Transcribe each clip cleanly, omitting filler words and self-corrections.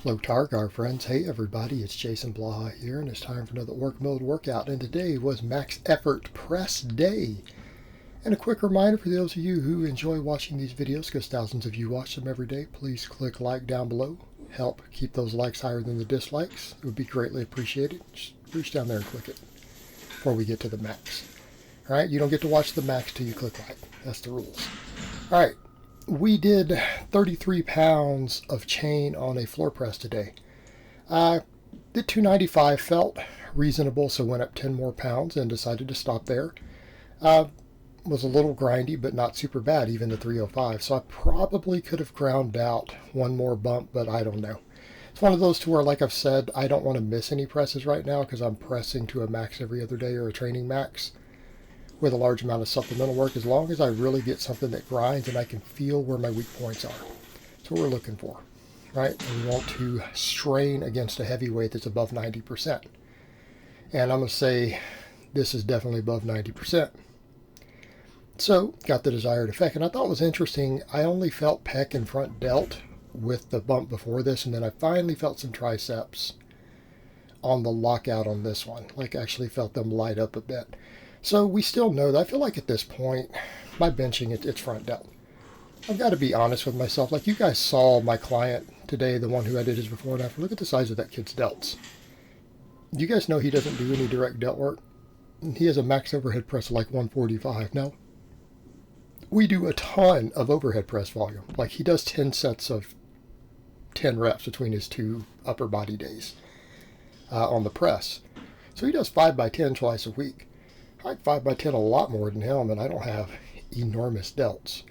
Hello Targar friends, hey everybody, it's Jason Blaha here, and it's time for another work mode workout, and today was max effort press day. And a quick reminder for those of you who enjoy watching these videos, because thousands of you watch them every day, please click like down below. Help keep those likes higher than the dislikes. It would be greatly appreciated. Just reach down there and click it before we get to the max. Alright, you don't get to watch the max till you click like. That's the rules. Alright. We did 33 pounds of chain on a floor press today. The 295 felt reasonable, so went up 10 more pounds and decided to stop there. Was a little grindy, but not super bad, even the 305. So I probably could have ground out one more bump, but I don't know. It's one of those to where, like I've said, I don't want to miss any presses right now because I'm pressing to a max every other day, or a training max, with a large amount of supplemental work, as long as I really get something that grinds and I can feel where my weak points are. That's what we're looking for, right? And we want to strain against a heavy weight that's above 90%. And I'm going to say this is definitely above 90%. So, got the desired effect. And I thought it was interesting, I only felt pec and front delt with the bump before this, and then I finally felt some triceps on the lockout on this one. Like, actually felt them light up a bit. So we still know that. I feel like at this point, my benching, it's front delt. I've got to be honest with myself. Like, you guys saw my client today, the one who I did his before and after. Look at the size of that kid's delts. You guys know he doesn't do any direct delt work. He has a max overhead press of like 145. Now, we do a ton of overhead press volume. Like, he does 10 sets of 10 reps between his two upper body days on the press. So he does 5 by 10 twice a week. I like 5 by 10 a lot more than him, and I don't have enormous delts.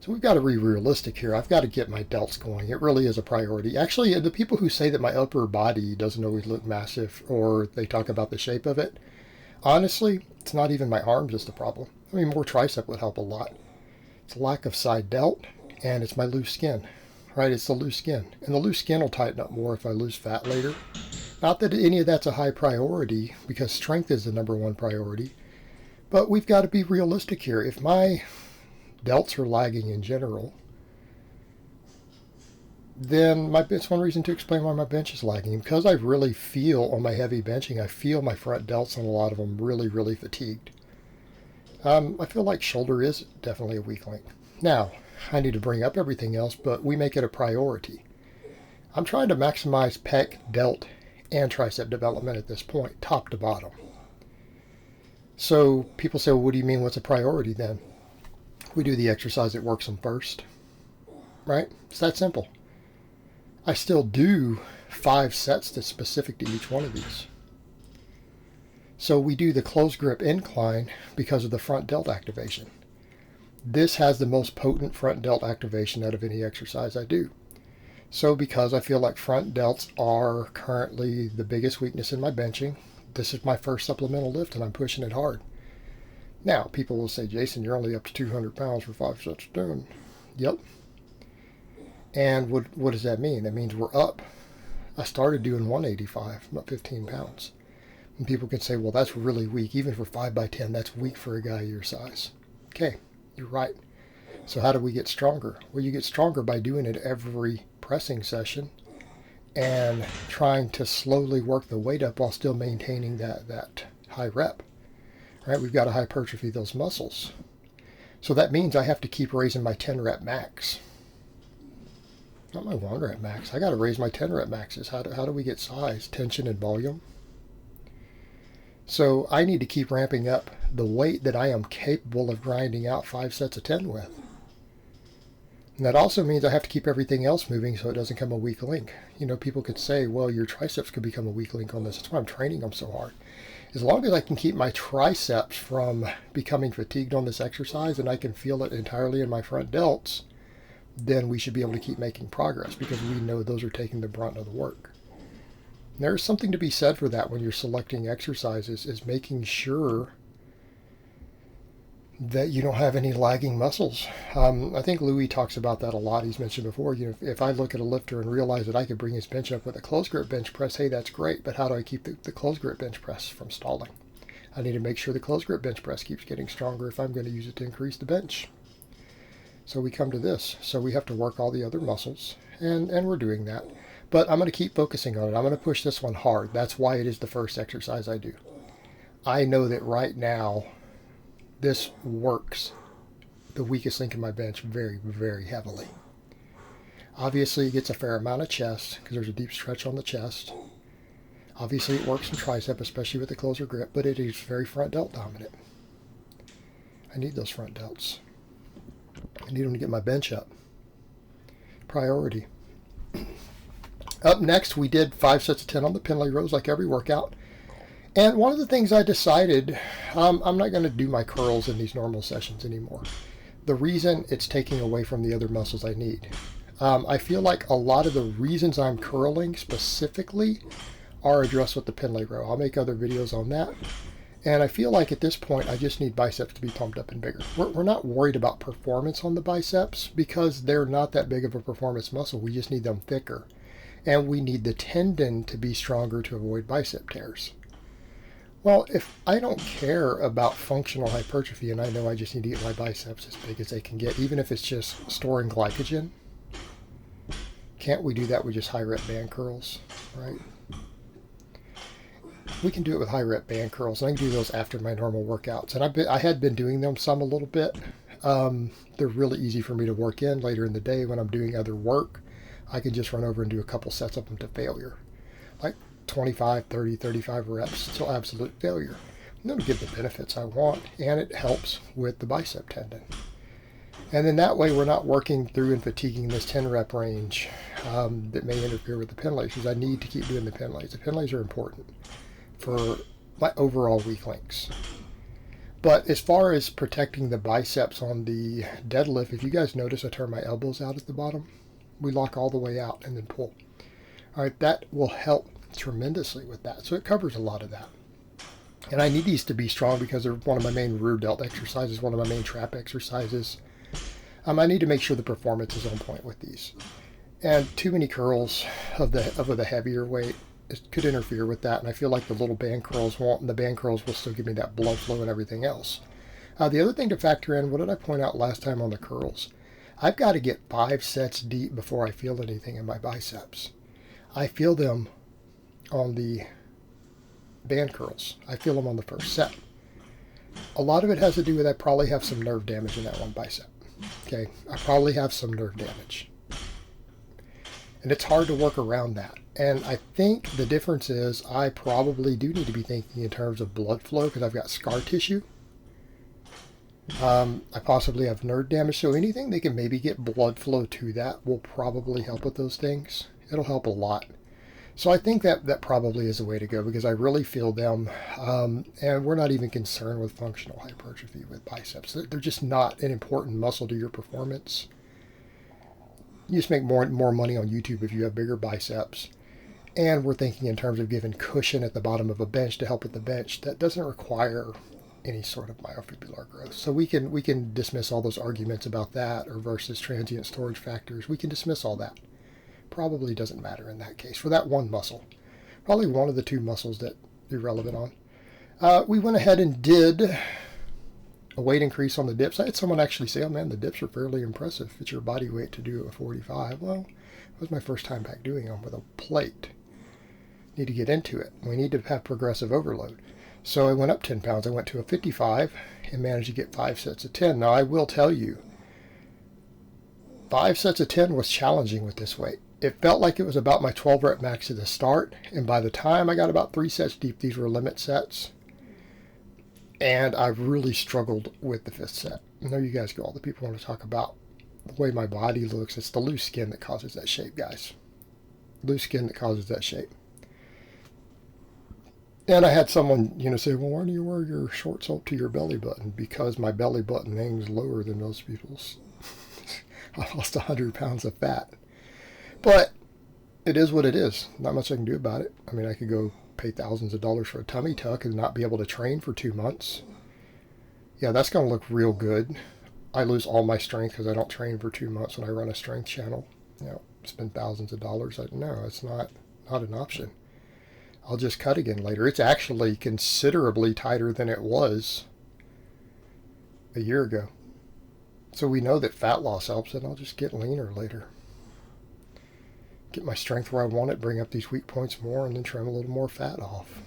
So we've got to be realistic here. I've got to get my delts going. It really is a priority. Actually, the people who say that my upper body doesn't always look massive, or they talk about the shape of it, honestly, it's not even my arms that's the problem. I mean, more tricep would help a lot. It's lack of side delt, and it's my loose skin. Right? It's the loose skin. And the loose skin will tighten up more if I lose fat later. Not that any of that's a high priority, because strength is the #1 priority. But we've got to be realistic here. If my delts are lagging in general, then it's one reason to explain why my bench is lagging. Because I really feel on my heavy benching, I feel my front delts on a lot of them really, really fatigued. I feel like shoulder is definitely a weak link. Now, I need to bring up everything else, but we make it a priority. I'm trying to maximize pec, delt, and tricep development at this point, top to bottom. So people say, well, what do you mean, what's a priority then? We do the exercise that works them first, right? It's that simple. I still do 5 sets that's specific to each one of these. So we do the close grip incline because of the front delt activation. This has the most potent front delt activation out of any exercise I do. So because I feel like front delts are currently the biggest weakness in my benching, this is my first supplemental lift, and I'm pushing it hard. Now, people will say, Jason, you're only up to 200 pounds for 5 sets of 10. Yep. And what does that mean? That means we're up. I started doing 185, about 15 pounds. And people can say, well, that's really weak. Even for 5 by 10, that's weak for a guy your size. Okay, you're right. So how do we get stronger? Well, you get stronger by doing it every pressing session and trying to slowly work the weight up while still maintaining that high rep. Right? We've got to hypertrophy those muscles. So that means I have to keep raising my 10 rep max. Not my 1 rep max. I got to raise my 10 rep maxes. How do we get size, tension, and volume? So I need to keep ramping up the weight that I am capable of grinding out 5 sets of 10 with. And that also means I have to keep everything else moving so it doesn't become a weak link. You know, people could say, well, your triceps could become a weak link on this. That's why I'm training them so hard. As long as I can keep my triceps from becoming fatigued on this exercise and I can feel it entirely in my front delts, then we should be able to keep making progress because we know those are taking the brunt of the work. And there's something to be said for that when you're selecting exercises, is making sure that you don't have any lagging muscles. I think Louis talks about that a lot. He's mentioned before, you know, if I look at a lifter and realize that I could bring his bench up with a close grip bench press, hey, that's great, but how do I keep the close grip bench press from stalling? I need to make sure the close grip bench press keeps getting stronger if I'm going to use it to increase the bench. So we come to this. So we have to work all the other muscles, and we're doing that. But I'm going to keep focusing on it. I'm going to push this one hard. That's why it is the first exercise I do. I know that right now this works the weakest link in my bench very, very heavily. Obviously, it gets a fair amount of chest because there's a deep stretch on the chest. Obviously, it works in tricep, especially with the closer grip, but it is very front delt dominant. I need those front delts. I need them to get my bench up. Priority. Up next, we did 5 sets of 10 on the Pendley Rows like every workout. And one of the things I decided, I'm not going to do my curls in these normal sessions anymore. The reason, it's taking away from the other muscles I need. I feel like a lot of the reasons I'm curling specifically are addressed with the Pendley Row. I'll make other videos on that. And I feel like at this point, I just need biceps to be pumped up and bigger. We're not worried about performance on the biceps because they're not that big of a performance muscle. We just need them thicker. And we need the tendon to be stronger to avoid bicep tears. Well, if I don't care about functional hypertrophy and I know I just need to get my biceps as big as they can get, even if it's just storing glycogen, can't we do that with just high rep band curls, right? We can do it with high rep band curls, and I can do those after my normal workouts. And I had been doing them some a little bit. They're really easy for me to work in later in the day when I'm doing other work. I can just run over and do a couple sets of them to failure. Like 25, 30, 35 reps till absolute failure. I'm going to get the benefits I want, and it helps with the bicep tendon. And then that way we're not working through and fatiguing this 10 rep range that may interfere with the Pendleys, because I need to keep doing the Pendleys. The Pendleys are important for my overall weak links. But as far as protecting the biceps on the deadlift, if you guys notice, I turn my elbows out at the bottom. We lock all the way out and then pull. All right, that will help tremendously with that. So it covers a lot of that. And I need these to be strong because they're one of my main rear delt exercises, one of my main trap exercises. I need to make sure the performance is on point with these. And too many curls of the heavier weight could interfere with that. And I feel like the little band curls won't, and the band curls will still give me that blood flow and everything else. The other thing to factor in, what did I point out last time on the curls? I've got to get 5 sets deep before I feel anything in my biceps. I feel them on the band curls. I feel them on the first set. A lot of it has to do with I probably have some nerve damage in that one bicep. Okay, I probably have some nerve damage. And it's hard to work around that. And I think the difference is I probably do need to be thinking in terms of blood flow because I've got scar tissue. I possibly have nerve damage, so anything they can maybe get blood flow to that will probably help with those things. It'll help a lot. So I think that probably is the way to go because I really feel them, and we're not even concerned with functional hypertrophy with biceps. They're just not an important muscle to your performance. You just make more money on YouTube if you have bigger biceps. And we're thinking in terms of giving cushion at the bottom of a bench to help with the bench. That doesn't require any sort of myofibular growth. So we can dismiss all those arguments about that or versus transient storage factors. We can dismiss all that. Probably doesn't matter in that case for that one muscle. Probably one of the 2 muscles that you're relevant on. We went ahead and did a weight increase on the dips. I had someone actually say, oh man, the dips are fairly impressive. It's your body weight to do a 45. Well, it was my first time back doing them with a plate. Need to get into it. We need to have progressive overload. So I went up 10 pounds. I went to a 55 and managed to get 5 sets of 10. Now I will tell you, 5 sets of 10 was challenging with this weight. It felt like it was about my 12 rep max at the start. And by the time I got about 3 sets deep, these were limit sets. And I really struggled with the 5th set. I know you guys go, all the people want to talk about the way my body looks. It's the loose skin that causes that shape, guys. Loose skin that causes that shape. And I had someone, say, well, why do you wear your shorts up to your belly button? Because my belly button hangs lower than most people's. I lost 100 pounds of fat. But it is what it is. Not much I can do about it. I mean, I could go pay thousands of dollars for a tummy tuck and not be able to train for 2 months. Yeah, that's going to look real good. I lose all my strength because I don't train for 2 months when I run a strength channel. Spend thousands of dollars. No, it's not an option. I'll just cut again later. It's actually considerably tighter than it was a year ago. So we know that fat loss helps, and I'll just get leaner later. get my strength where I want it, bring up these weak points more, and then trim a little more fat off,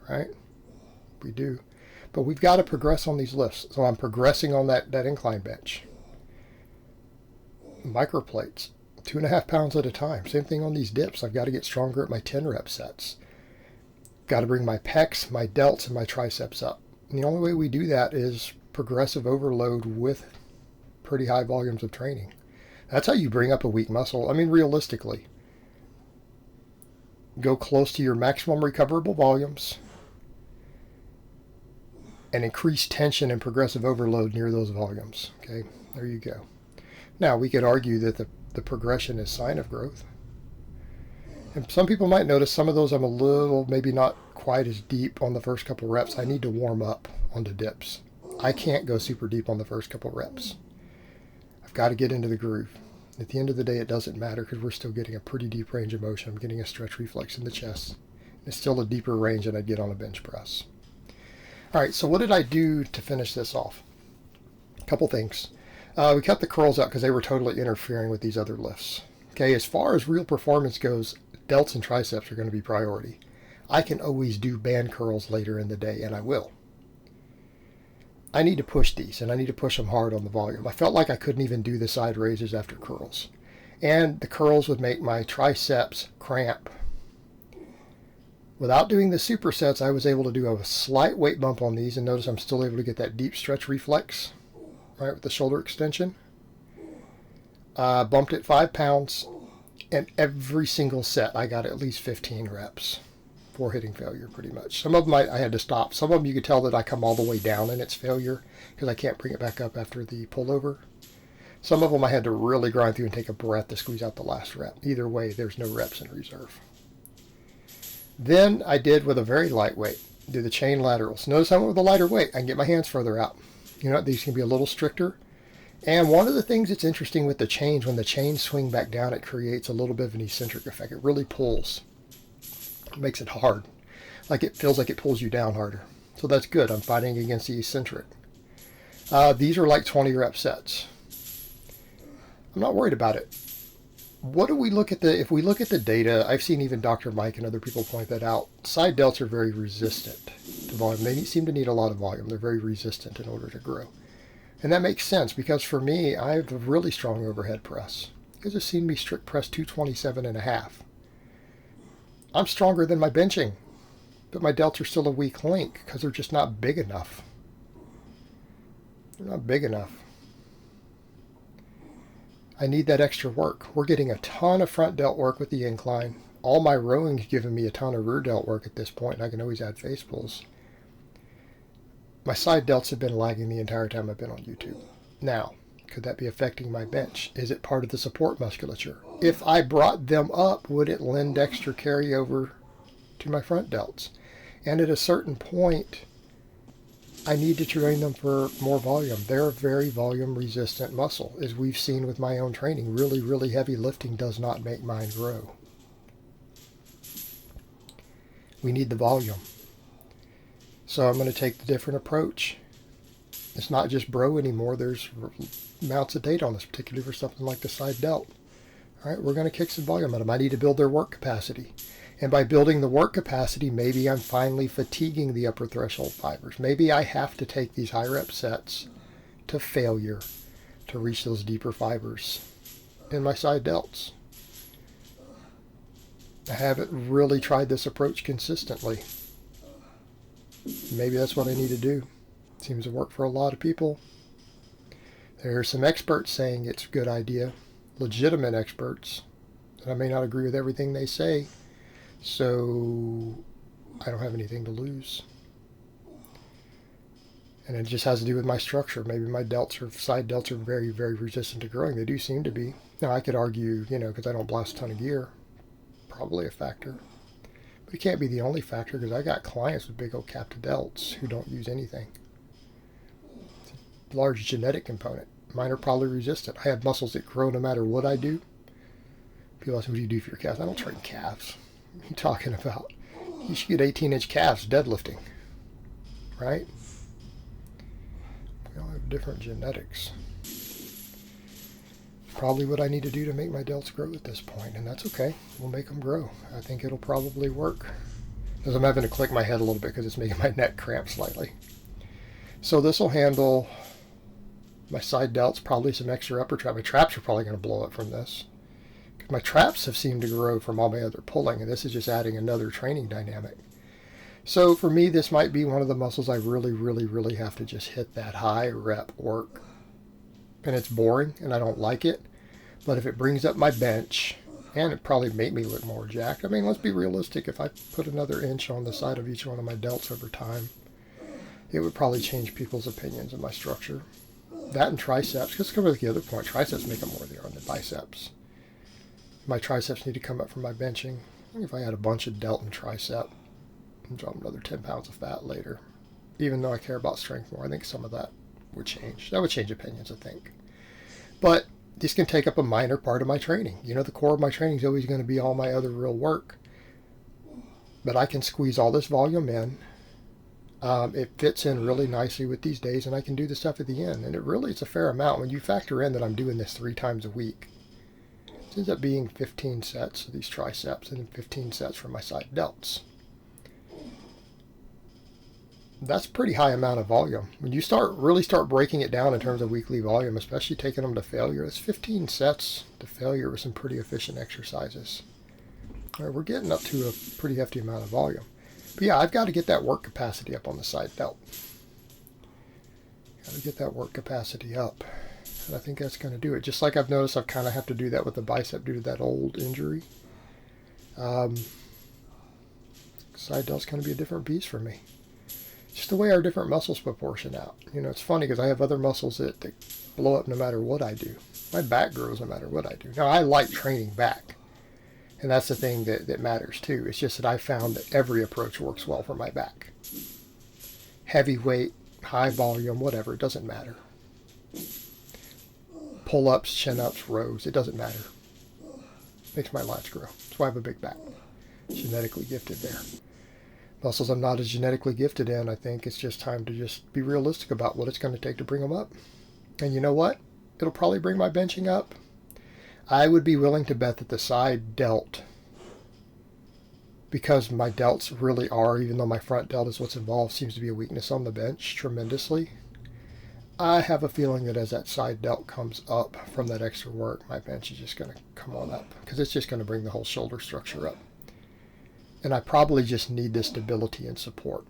right? We do. But we've got to progress on these lifts. So I'm progressing on that incline bench. Microplates, 2.5 pounds at a time. Same thing on these dips. I've got to get stronger at my 10 rep sets. Got to bring my pecs, my delts, and my triceps up. And the only way we do that is progressive overload with pretty high volumes of training. That's how you bring up a weak muscle. I mean, realistically, go close to your maximum recoverable volumes and increase tension and progressive overload near those volumes. Okay, there you go. Now, we could argue that the progression is sign of growth. And some people might notice some of those I'm a little, maybe not quite as deep on the first couple reps. I need to warm up on the dips. I can't go super deep on the first couple reps. I've got to get into the groove. At the end of the day, it doesn't matter because we're still getting a pretty deep range of motion. I'm getting a stretch reflex in the chest. It's still a deeper range than I'd get on a bench press. All right, so what did I do to finish this off? A couple things. We cut the curls out because they were totally interfering with these other lifts. Okay, as far as real performance goes, delts and triceps are going to be priority. I can always do band curls later in the day, and I will. I need to push these, and I need to push them hard on the volume. I felt like I couldn't even do the side raises after curls. And the curls would make my triceps cramp. Without doing the supersets, I was able to do a slight weight bump on these, and notice I'm still able to get that deep stretch reflex, right, with the shoulder extension. Bumped it 5 pounds, and every single set I got at least 15 reps before hitting failure, pretty much. Some of them I had to stop. Some of them you could tell that I come all the way down in its failure because I can't bring it back up after the pullover. Some of them I had to really grind through and take a breath to squeeze out the last rep. Either way, there's no reps in reserve. Then I did with a very lightweight, do the chain laterals. Notice I went with a lighter weight. I can get my hands further out. You know, these can be a little stricter. And one of the things that's interesting with the chains, when the chains swing back down, it creates a little bit of an eccentric effect. It really pulls. It makes it hard. Like it feels like it pulls you down harder. So that's good. I'm fighting against the eccentric. These are like 20 rep sets. I'm not worried about it. What do we look at if we look at the data, I've seen even Dr. Mike and other people point that out. Side delts are very resistant to volume. They seem to need a lot of volume. They're very resistant in order to grow. And that makes sense because for me, I have a really strong overhead press. You guys have seen me strict press 227.5. I'm stronger than my benching, but my delts are still a weak link because they're just not big enough. They're not big enough. I need that extra work. We're getting a ton of front delt work with the incline. All my rowing's giving me a ton of rear delt work at this point, and I can always add face pulls. My side delts have been lagging the entire time I've been on YouTube. Now, could that be affecting my bench? Is it part of the support musculature? If I brought them up, would it lend extra carryover to my front delts? And at a certain point, I need to train them for more volume. They're a very volume resistant muscle. As we've seen with my own training, really, really heavy lifting does not make mine grow. We need the volume. So I'm going to take the different approach. It's not just bro anymore. There's amounts of data on this, particularly for something like the side delt. All right, we're going to kick some volume at them. I need to build their work capacity. And by building the work capacity, maybe I'm finally fatiguing the upper threshold fibers. Maybe I have to take these high rep sets to failure to reach those deeper fibers in my side delts. I haven't really tried this approach consistently. Maybe that's what I need to do. Seems to work for a lot of people. There are some experts saying it's a good idea. Legitimate experts. And I may not agree with everything they say. So I don't have anything to lose. And it just has to do with my structure. Maybe my delts or side delts are very, very resistant to growing. They do seem to be. Now I could argue, because I don't blast a ton of gear. Probably a factor. But it can't be the only factor because I got clients with big old capped delts who don't use anything. It's a large genetic component. Mine are probably resistant. I have muscles that grow no matter what I do. People ask me, what do you do for your calves? I don't train calves. What are you talking about? You should get 18-inch calves deadlifting. Right? We all have different genetics. probably what I need to do to make my delts grow at this point, and that's okay. We'll make them grow. I think it'll probably work. Because I'm having to click my head a little bit because it's making my neck cramp slightly. So this will handle my side delts, probably some extra upper trap. My traps are probably going to blow up from this. My traps have seemed to grow from all my other pulling, and this is just adding another training dynamic. So for me, this might be one of the muscles I really have to just hit that high rep work. And it's boring, and I don't like it. But if it brings up my bench, and it probably make me look more jacked. I mean, let's be realistic. If I put another inch on the side of each one of my delts over time, it would probably change people's opinions of my structure. That and triceps. Let's go with the other point. Triceps make them more there on the biceps. My triceps need to come up from my benching. I think if I had a bunch of delt and tricep, and drop another 10 pounds of fat later. Even though I care about strength more, I think some of that would change. That would change opinions, I think. But this can take up a minor part of my training. You know, the core of my training is always going to be all my other real work. But I can squeeze all this volume in. It fits in really nicely with these days, and I can do the stuff at the end. And it really is a fair amount when you factor in that I'm doing this 3 times a week. It ends up being 15 sets of these triceps and then 15 sets for my side delts. That's a pretty high amount of volume. When you really start breaking it down in terms of weekly volume, especially taking them to failure, it's 15 sets to failure with some pretty efficient exercises. All right, we're getting up to a pretty hefty amount of volume. But yeah, I've got to get that work capacity up on the side delt. Got to get that work capacity up. And I think that's going to do it. Just like I've noticed, I've kind of have to do that with the bicep due to that old injury. Side delt's going to be a different beast for me. Just the way our different muscles proportion out. You know, it's funny because I have other muscles that blow up no matter what I do. My back grows no matter what I do. Now, I like training back. And that's the thing that matters too. It's just that I found that every approach works well for my back. Heavy weight, high volume, whatever, it doesn't matter. Pull-ups, chin-ups, rows, it doesn't matter. Makes my lats grow. That's why I have a big back. Genetically gifted there. Muscles I'm not as genetically gifted in, I think it's just time to just be realistic about what it's going to take to bring them up. And you know what? It'll probably bring my benching up. I would be willing to bet that the side delt, because my delts really are, even though my front delt is what's involved, seems to be a weakness on the bench tremendously. I have a feeling that as that side delt comes up from that extra work, my bench is just going to come on up, because it's just going to bring the whole shoulder structure up. And I probably just need this stability and support.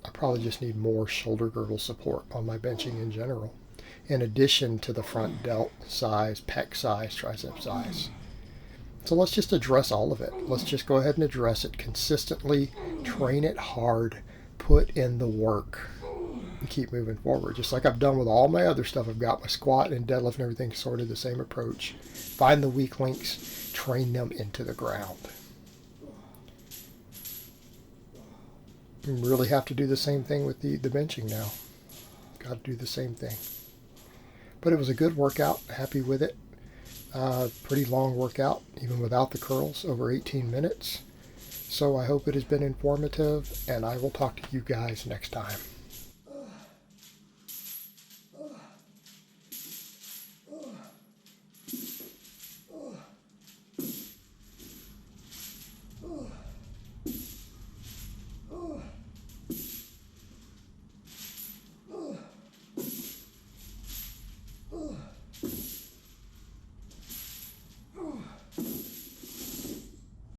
I probably just need more shoulder girdle support on my benching in general, in addition to the front delt size, pec size, tricep size. So let's just address all of it. Let's just go ahead and address it consistently, train it hard, put in the work, and keep moving forward. Just like I've done with all my other stuff. I've got my squat and deadlift and everything sort of the same approach. Find the weak links, train them into the ground. You really have to do the same thing with the benching now. Got to do the same thing. But it was a good workout. Happy with it. Pretty long workout, even without the curls, over 18 minutes. So I hope it has been informative, and I will talk to you guys next time.